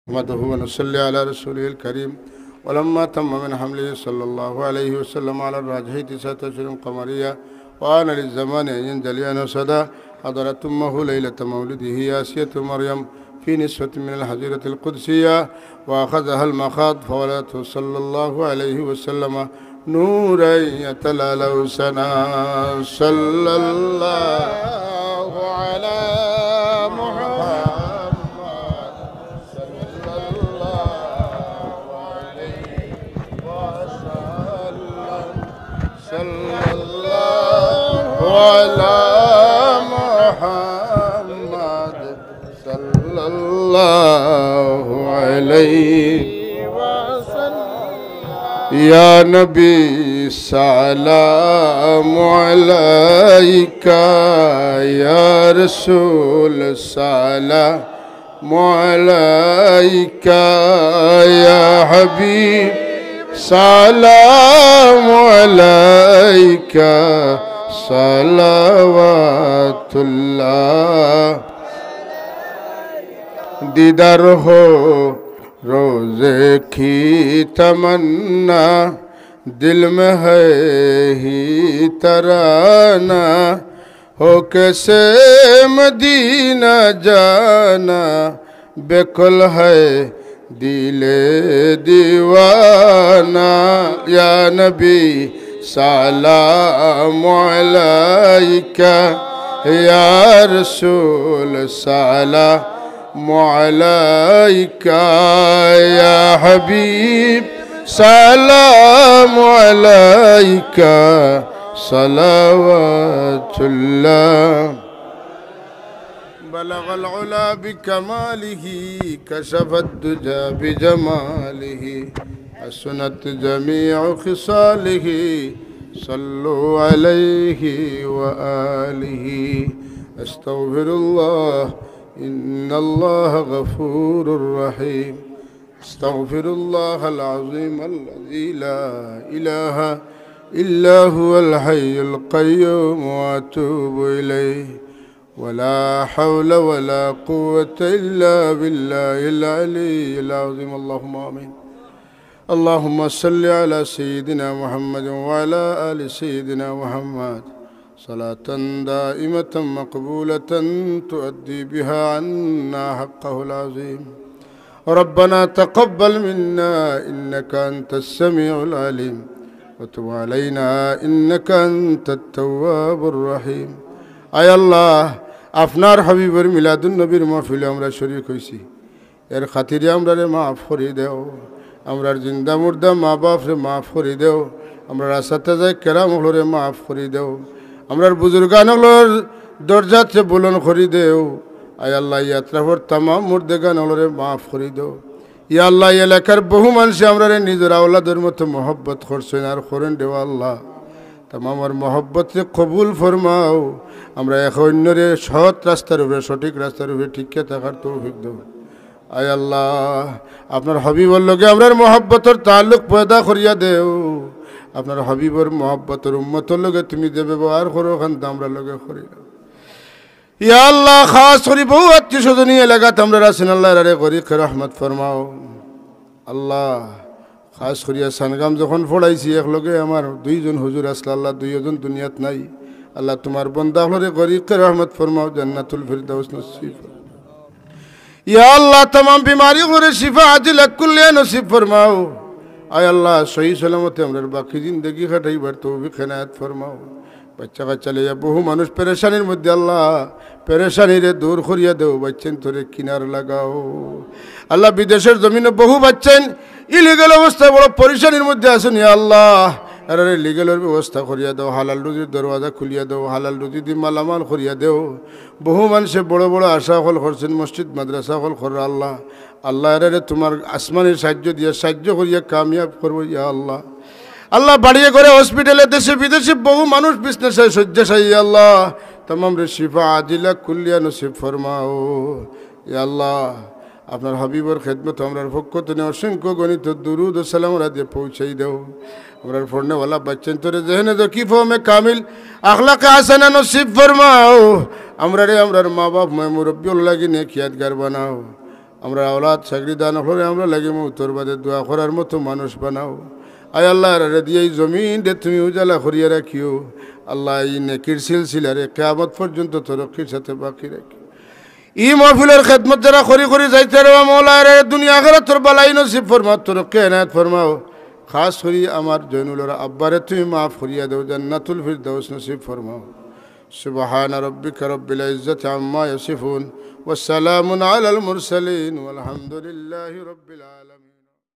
نحمده ونصلي على رسوله الكريم. ولما تم من حمله صلى الله عليه وسلم على الراجح 19 قمرية وآن للزمان أن ينجلي نصدا حضرت أمه ليلة مولده آسية مريم في نسوة من الحجرة القدسية وأخذها المخاض فولدته صلى الله عليه وسلم نورا يتلألأ سنا صلى الله على وعلى محمد صلى الله عليه وسلم. يا نبي سلام عليك، يا رسول سلام عليك، يا حبيب سلام عليك، صلوات الله. दीदार हो रोज़े की तमन्ना, दिल में है ही तराना, हो कैसे मदीना जाना, बेकुल है दिले दीवाना। या नबी सलाम अलैका, या रसूल सलाम अलैका, या हबीब सलाम अलैका, सलावतुल्लाह। बलग अल-उला बिकमालिही, कशफ अद-दुजा बिजमालिही, हसनत जमीअ खिसालिही, सल्लु अलैहि व आलिही। अस्तगफिरुल्लाह इन्नल्लाह गफूरुर रहीम। अस्तगफिरुल्लाहल अज़ीम अल्लज़ी ला इलाहा इल्ला हुवल हय्युल क़य्यूम व अतूबु इलैहि। वला हौला वला कुव्वता इल्ला बिल्लाहिल अलिय्यिल अज़ीम। अल्लाहुम्मा आमीन। अल्लाहुम्मा सल्लि अला सय्यिदिना मुहम्मद व अला आलि सय्यिदिना मुहम्मद सलातन दाइमतन मक़बूलतन तुअद्दी बिहा अन्ना हक़्क़हुल अज़ीम। रब्बना तक़ब्बल मिन्ना इन्नका अंतस समीउल अलीम व तुब अलैना इन्नका अंतत तव्वाबुर रहीम। आय अल्लाह, আপনার হাবিবের মিলাদুন নবীর মাহফিলে আমরা শরীক হইছি, এর খাতিরে আমরারে মাফ করে দেও। আমরার জিন্দা মুর্দা মা বাপরে মাফ করে দেও। আমরা রাস্তাতে যাই কেরাম হলরে মাফ করে দেও। আমরার বুজুর্গানগুলোর দরজাতে বুলন করে দেও। আয় আল্লাহ, ইয়াত্রাফর তামাম মুর্দেগান হলরে মাফ করে দেও। ইয়া আল্লাহ, এলাকার বহু মানুষ আমরারে নিজের আওলাদের মতো মহব্বত করছেন আর করেন দেও। আল্লাহ, তামামার মহব্বতকে কবুল ফরমাও। আমরা এক অন্যরে সৎ রাস্তার উপরে, সঠিক রাস্তার উপরে টিকে থাকার তৌফিক দাও। আয় আল্লাহ, আপনার হবিবর লগে আমরার মহব্বতর তাল্লুক পয়দা করিয়া দেও। আপনার হবিবর মহব্বতর উম্মতর লগে তুমি যে ব্যবহার করো ওখান আমরা লগে করি। ইয়া আল্লাহ, খাস করি বহু আত্মীয় স্বজনী এলাকাতে আমরা আছেন, আল্লাহ রে করি রহমত ফরমাও। আল্লাহ, খাস করিয়া সানগাম যখন পড়াইছি একলগে আমার দুইজন হুজুর আসলা, আল্লাহ দুইজন দুনিয়াত নাই। আল্লাহ তোমার বন্দা হলরে গরিবকে রহমত ফরমাও, জান্নাতুল ফিরদাউস নসিব। ইয়া আল্লাহ, तमाम बीमारी করে শিফা আজিল কুল্লিয়া নসিব ফরমাও। আয় আল্লাহ, সহি সালামতে আমরার বাকি জিন্দেগি কাটাইবার তৌফিক এনায়েত ফরমাও। বাচ্চা কাচ্চা লইয়া বহু মানুষ পেরেশানির মধ্যে, আল্লাহ পেরেশানিরে দূর করিয়া দেও। বাচ্চেন তোরে কিনার লাগাও। আল্লাহ, বিদেশের জমিনে বহু বাচ্চেন ইলিগাল অবস্থায় বড় পরেশানির মধ্যে আছেন। ইয়া আল্লাহ, আর লিগেলের ব্যবস্থা করিয়া দাও। হালাল রুজির দরওয়াজা খুলিয়া দাও। হালাল রুজি দি মালামাল করিয়া দেও। বহু মানুষে বড় বড় আশা হল করছেন, মসজিদ মাদ্রাসা হল কর। আল্লাহ আল্লাহ এরে তোমার আসমানের সাহায্য দিয়া সাহায্য করিয়া কামিয়াব করবো। ইয়া আল্লাহ, আল্লাহ বাড়িয়ে করে হসপিটালে দেশে বিদেশে বহু মানুষ বিজনেসে শয্যাশায়ী। ইয়া আল্লাহ, तमाम रे शिफा आजिला कुल्लिया नसीब फरमाओ। या अल्लाह আপনার হাবিবের খেদমত আমরার পক্ষ থেকে অসংখ্য গণিত দুরুদ ও সালাম রাতে পৌঁছাই দাও। আমরার পড়নেওয়ালা বাচ্চা তোরে জেহনে যকিফো মে কামিল আখলাক হাসানা নসিব ফরমাও। আমরারে আমরার মা বাপ মুরব্বী লাগি নেকিয়াতগার বানাও। আমরা আওলাদ চাকরি দান করে আমরা লাগে মৌতর বাদে দোয়া করার মতো মানুষ বানাও। আয় আল্লাহ রে দিয়ে এই জমিন দে তুমি উজালা করিয়া রাখিও। আল্লাহ এই নেকির সিলসিলারে কিয়ামত পর্যন্ত তরক্কির সাথে বাকি রাখি। ই মাহফিলের খেদমত যারা করি যাইতে রে মৌলা রে দুনিয়া আখিরাত তোর বালাই নসিব ফরমা, তরক্কি এনায়েত ফরমাও। খাস করি আমার জৈনুলরা আব্বারে তুমি মাফ করিয়া দাও, জান্নাতুল ফিরদাউস নসিব ফরমাও। সুবহান রাব্বিকা রব্বিল ইজ্জাতি আম্মা ইয়াসিফুন ওয়া সালামুন আলাল মুরসালিন ওয়াল হামদুলিল্লাহি রাব্বিল আলামিন।